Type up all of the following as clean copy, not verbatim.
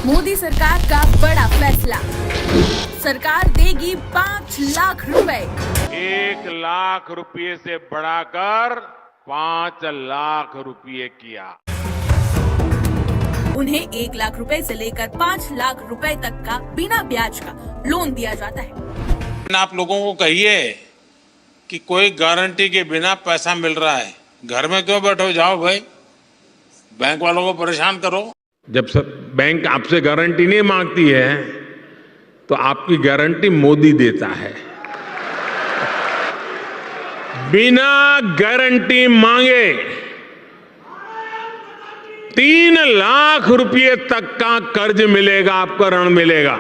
मोदी सरकार का बड़ा फैसला, सरकार देगी 5 लाख रुपए। 1 लाख रुपए से बढ़ाकर 5 लाख रुपए किया। उन्हें 1 लाख रुपए से लेकर 5 लाख रुपए तक का बिना ब्याज का लोन दिया जाता है। आप लोगों को कहिए कि कोई गारंटी के बिना पैसा मिल रहा है, घर में क्यों बैठो, जाओ भाई बैंक वालों को परेशान करो। जब सब बैंक आपसे गारंटी नहीं मांगती है तो आपकी गारंटी मोदी देता है। बिना गारंटी मांगे 3 लाख रुपए तक का कर्ज मिलेगा, आपको ऋण मिलेगा।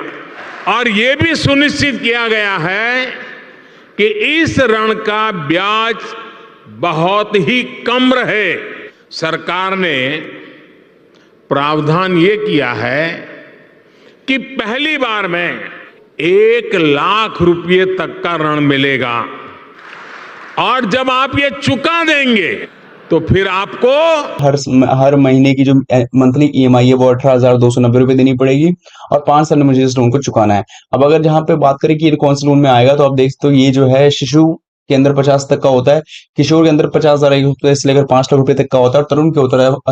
और ये भी सुनिश्चित किया गया है कि इस ऋण का ब्याज बहुत ही कम रहे। सरकार ने प्रावधान ये किया है कि पहली बार में 1 लाख रुपए तक का ऋण मिलेगा और जब आप ये चुका देंगे तो फिर आपको हर महीने की जो मंथली ईएमआई है वो 18,290 रुपए देनी पड़ेगी और 5 साल में मुझे इस लोन को चुकाना है। अब अगर जहां पे बात करें कि ये कौन से लोन में आएगा, तो आप देख सकते हो ये जो है शिशु के अंदर 50 तक का होता है, किशोर के अंदर 50,000 रुपए से लेकर 5 लाख रुपए तक का होता है और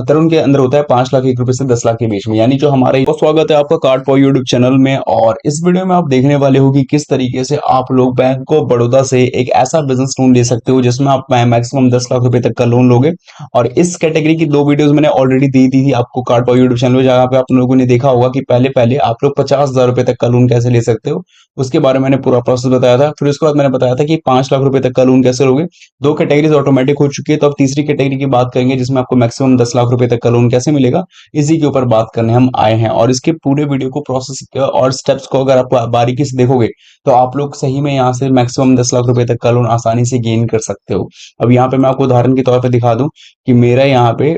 तरुण के अंदर होता है 5 लाख 1 रुपए से 10 लाख के बीच में। यानी जो हमारे स्वागत है आपका कार्ड फॉर यूट्यूब चैनल में। और इस वीडियो में आप देखने वाले हो कि किस तरीके से आप लोग बैंक ऑफ बड़ौदा से एक ऐसा बिजनेस लोन ले सकते हो जिसमें आप मैक्सिमम 10 लाख रुपए तक का लोन लोगे। और इस कैटेगरी की 2 वीडियोस मैंने ऑलरेडी दी थी आपको कार्ड फॉर यूट्यूब चैनल में, जहां पे आप लोगों ने देखा होगा कि पहले आप लोग 50,000 रुपए तक का लोन कैसे ले सकते हो, उसके बारे में मैंने पूरा प्रोसेस बताया था। फिर उसके बाद मैंने बताया था कि 5 लाख रुपए तक का लोन कैसे लोगे। 2 कैटेगरीज ऑटोमेटिक हो चुकी है, तो अब तीसरी कैटेगरी की बात करेंगे जिसमें आपको मैक्सिमम 10 लाख रुपए तक का लोन कैसे मिलेगा, इसी के ऊपर बात करने हम आए हैं। और इसके पूरे वीडियो को प्रोसेस और स्टेप्स को अगर आप बारीकी से देखोगे तो आप लोग सही में यहाँ से मैक्सिमम 10 लाख रुपए तक का लोन आसानी से गेन कर सकते हो। अब यहाँ पे मैं आपको उदाहरण के तौर पर दिखा दूं कि मेरा यहाँ पे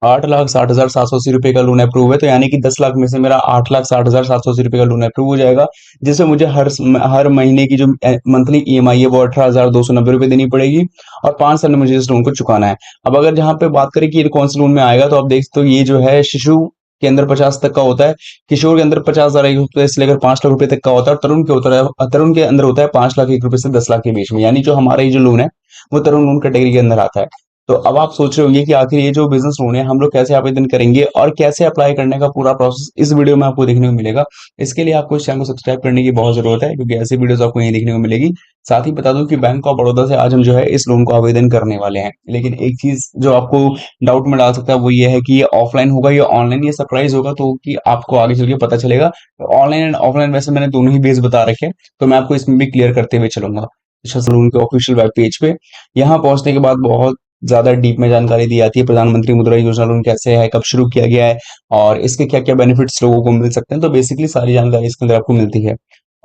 8,60,780 रुपए का लोन अप्रूव है, तो यानी कि 10 लाख में से मेरा 8,60,780 रुपए का लोन अप्रूव हो जाएगा, जिससे मुझे हर महीने की जो मंथली ईएमआई है वो 18,290 रुपए देनी पड़ेगी और 5 साल में मुझे इस लोन को चुकाना है। अब अगर जहां पे बात करें कि ये कौन से लोन में आएगा, तो आप देख सकते हो ये जो है शिशु के अंदर 50 तक का होता है, किशोर के अंदर 50,000 रुपए से लेकर 5 लाख रुपए तक का होता है और तरुण के अंदर होता है 5 लाख 1 रुपए से 10 लाख के बीच में। यानी जो हमारा ये जो लोन है वो तरुण लोन कैटेगरी के अंदर आता है। तो अब आप सोच रहे होंगे कि आखिर ये जो बिजनेस लोन है हम लोग कैसे आवेदन करेंगे और कैसे अप्लाई करने का पूरा प्रोसेस इस वीडियो में आपको देखने को मिलेगा। इसके लिए आपको इस चैनल को सब्सक्राइब करने की बहुत जरूरत है, क्योंकि ऐसी वीडियोस आपको यहीं देखने को मिलेगी। साथ ही बता दूं कि बैंक ऑफ बड़ौदा से आज हम जो है इस लोन को आवेदन करने वाले हैं। लेकिन एक चीज जो आपको डाउट में डाल सकता है वो ये है कि ये ऑफलाइन होगा या ऑनलाइन, ये सरप्राइज होगा, तो कि आपको आगे चल के पता चलेगा। ऑनलाइन एंड ऑफलाइन वैसे मैंने दोनों ही बेस बता रखे हैं, तो मैं आपको इसमें भी क्लियर करते हुए चलूंगा। लोन के ऑफिशियल वेब पेज पे यहाँ पहुंचने के बाद बहुत ज्यादा डीप में जानकारी दी जाती है। प्रधानमंत्री मुद्रा योजना लोन कैसे है, कब शुरू किया गया है और इसके क्या क्या बेनिफिट्स लोगों को मिल सकते हैं, तो बेसिकली सारी जानकारी इसके अंदर आपको मिलती है।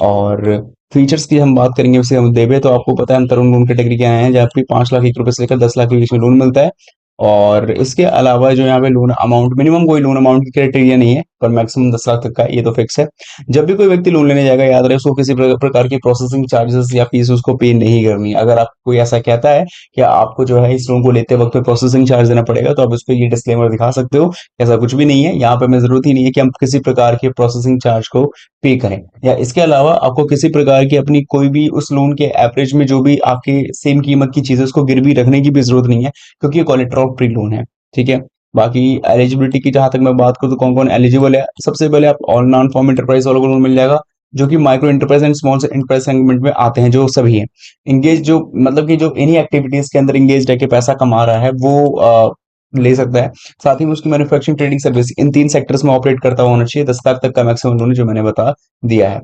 और फीचर्स की हम बात करेंगे उससे हम देवे, तो आपको पता है हम तरुण लोन कैटेगरी के आए हैं जहाँ पे 5 लाख 1 रुपए से लेकर 10 लाख के बीच में लोन मिलता है। और इसके अलावा जो यहाँ पे लोन अमाउंट, मिनिमम कोई लोन अमाउंट की क्राइटेरिया नहीं है, पर मैक्सिमम 10 लाख तक का ये तो फिक्स है। जब भी कोई व्यक्ति लोन लेने जाएगा याद रहे उसको किसी प्रकार की प्रोसेसिंग चार्जेस या फीस उसको पे नहीं करनी। अगर आप कोई ऐसा कहता है कि आपको जो है इस लोन को लेते वक्त प्रोसेसिंग चार्ज देना पड़ेगा, तो आप उसको ये डिस्क्लेमर दिखा सकते हो, ऐसा कुछ भी नहीं है। यहाँ पे हमें जरूरत ही नहीं है कि हम किसी प्रकार के प्रोसेसिंग चार्ज को पे करें, या इसके अलावा आपको किसी प्रकार की अपनी कोई भी उस लोन के एवरेज में जो भी आपके सेम कीमत की चीजें उसको गिरवी रखने की भी जरूरत नहीं है, क्योंकि ये कोलेटरल फ्री लोन है। ठीक है, बाकी एलिजिबिलिटी की जहां तक मैं बात करूं तो कौन कौन एलिजिबल है, सबसे पहले आप ऑल नॉन फॉर्म एंटरप्राइज वालों को लोन मिल जाएगा, जो कि micro enterprise and small enterprise segment में आते हैं, जो सभी है इंगेज, जो मतलब कि जो इन्हीं एक्टिविटीज के अंदर इंगेज रह के पैसा कमा रहा है वो ले सकता है। साथ ही में उसकी मैन्युफैक्चरिंग, ट्रेडिंग, सर्विस, इन 3 सेक्टर्स में ऑपरेट करता हुआ होना चाहिए। 10 लाख तक का मैक्सिमम लोन जो मैंने बता दिया है।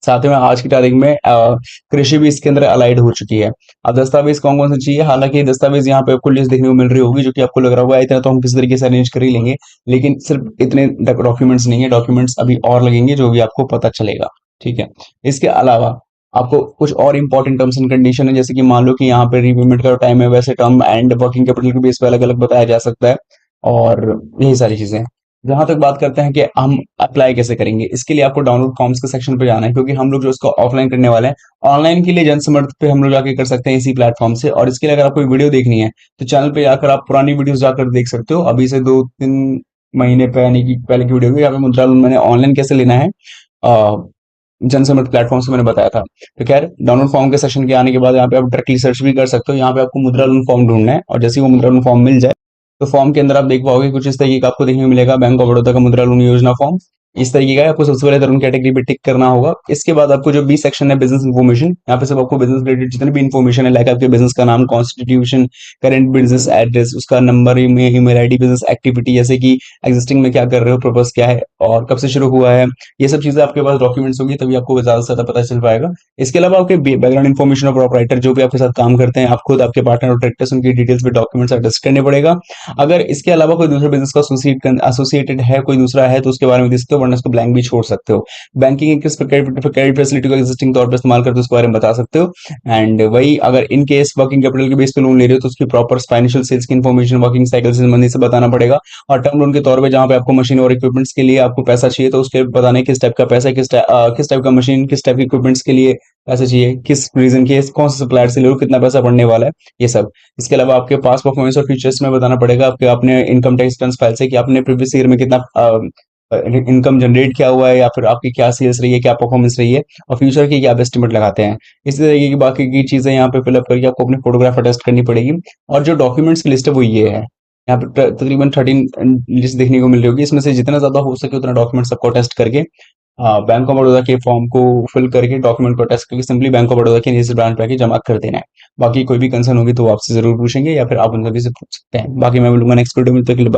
साथ ही में आज की तारीख में कृषि भी इसके अंदर अलाइड हो चुकी है। अब दस्तावेज कौन कौन से चाहिए, हालांकि दस्तावेज यहाँ पे आपको लिस्ट देखने को मिल रही होगी, जो कि आपको लग रहा होगा इतना तो हम किसी तरीके से अरेंज कर ही लेंगे, लेकिन सिर्फ इतने डॉक्यूमेंट्स नहीं है, डॉक्यूमेंट्स अभी और लगेंगे, जो भी आपको पता चलेगा। ठीक है, इसके अलावा आपको कुछ और इंपॉर्टेंट टर्म्स एंड कंडीशन है, जैसे कि मान लो कि यहाँ पे रीपेमेंट का टाइम है, वैसे टर्म एंड वर्किंग कैपिटल के बेस पे अलग अलग बताया जा सकता है, और यही सारी चीजें। जहां तक बात करते हैं कि हम अप्लाई कैसे करेंगे, इसके लिए आपको डाउनलोड फॉर्म्स के सेक्शन पे जाना है, क्योंकि हम लोग जो इसको ऑफलाइन करने वाले हैं, ऑनलाइन के लिए जनसमर्थ पे हम लोग जाके कर सकते हैं इसी प्लेटफॉर्म से। और इसके लिए अगर आपको वीडियो देखनी है तो चैनल पे जाकर आप पुरानी वीडियोस जाकर देख सकते हो। अभी से 2-3 महीने पे यानी कि पहले की वीडियो में, यहाँ पे मुद्रा लोन मैंने ऑनलाइन कैसे लेना है जनसमर्थ प्लेटफॉर्म से मैंने बताया था। तो खैर डाउनलोड फॉर्म के सेशन के आने के बाद यहाँ पे आप डायरेक्टली सर्च भी कर सकते हो। यहाँ पे आपको मुद्रा लोन फॉर्म ढूंढना है और जैसे ही वो मुद्रा लोन फॉर्म मिल जाए तो फॉर्म के अंदर आप देख पाओगे कुछ इस तरीके का आपको देखने को मिलेगा, बैंक ऑफ बड़ौदा का मुद्रा लोन योजना फॉर्म इस तरीके का है। आपको सबसे पहले तरुण कैटेगरी पे टिक करना होगा। इसके बाद आपको जो बी सेक्शन है बिजनेस इन्फॉर्मेशन, यहाँ पे सब आपको बिजनेस रिलेटेड जितने भी इन्फॉर्मेशन है, लाइक आपके बिजनेस का नाम, कॉन्स्टिट्यूशन, करेंट बिजनेस एड्रेस, उसका number, email ID, business activity जैसे कि एग्जिस्टिंग में क्या कर रहे हो, पर्पस क्या है और कब से शुरू हुआ है, ये सब चीजें आपके पास डॉक्यूमेंट्स होंगी तभी आपको ज्यादा से ज्यादा पता चल पाएगा। इसके अलावा आपके बैकग्राउंड इन्फॉर्मेशन ऑफ प्रोपराइटर जो भी आपके साथ काम करते हैं, आप खुद, आपके पार्टनर और डायरेक्टर्स, उनकी डिटेल्स पे डॉक्यूमेंट्स अटैच करने पड़ेगा। अगर इसके अलावा कोई दूसरा बिजनेस का एसोसिएटेड है, कोई दूसरा है तो उसके बारे में देख सकते हो, वरना उसको ब्लैंक भी छोड़ सकते हो। बैंकिंग किस क्रेडिट फैसिलिटी को एग्जिस्टिंग तौर पर इस्तेमाल करते हो उसके बारे में बता सकते हो। एंड वही अगर इन केस वर्किंग कैपिटल के बेस पे लोन ले रहे हो तो उसकी प्रॉपर फाइनेंशियल सेल्स की इन्फॉर्मेशन वर्किंग साइकिल से संबंधित से बताना पड़ेगा। और टर्म लोन के तौर पे जहां पे आपको मशीन और इक्विपमेंट्स के लिए आपको पैसा चाहिए तो उसके बताने किस टाइप का पैसा है, किस टाइप का मशीन, किस टाइप के इक्विपमेंट्स के लिए पैसा चाहिए, किस रीजन के, कौन से सप्लायर से ले लो, कितना पैसा पड़ने वाला है, ये सब। इसके अलावा आपके पास परफॉर्मेंस और फीचर्स में बताना पड़ेगा आपके अपने इनकम टैक्स रिटर्न फाइल से कि आपने प्रीवियस ईयर में कितना इनकम जनरेट किया हुआ है या फिर आपकी क्या सेल्स रही है, क्या परफॉर्मेंस रही है और फ्यूचर की क्या आप एस्टिमेट लगाते हैं। इसी तरीके की बाकी की चीजें यहाँ पे फिलअप करके आपको अपनी फोटोग्राफ अटेस्ट करनी पड़ेगी। और जो डॉक्यूमेंट्स की लिस्ट है वो ये है, यहाँ पे तकरीबन 13 लिस्ट देखने को मिल रही होगी। इसमें से जितना ज्यादा हो सके उतना डॉक्यूमेंट्स आपको अटेस्ट करके बैंक ऑफ बड़ौदा के फॉर्म को फिल करके डॉक्यूमेंट को अटेस्ट करके सिंपली बैंक ऑफ बड़ौदा के निजी ब्रांच पे आके जमा कर देना है। बाकी कोई भी कंसर्न होगी तो वो आपसे जरूर पूछेंगे या फिर आप उनसे भी से पूछ सकते हैं। बाकी मैं मिलूंगा नेक्स्ट वीडियो में, तब तक के लिए bye।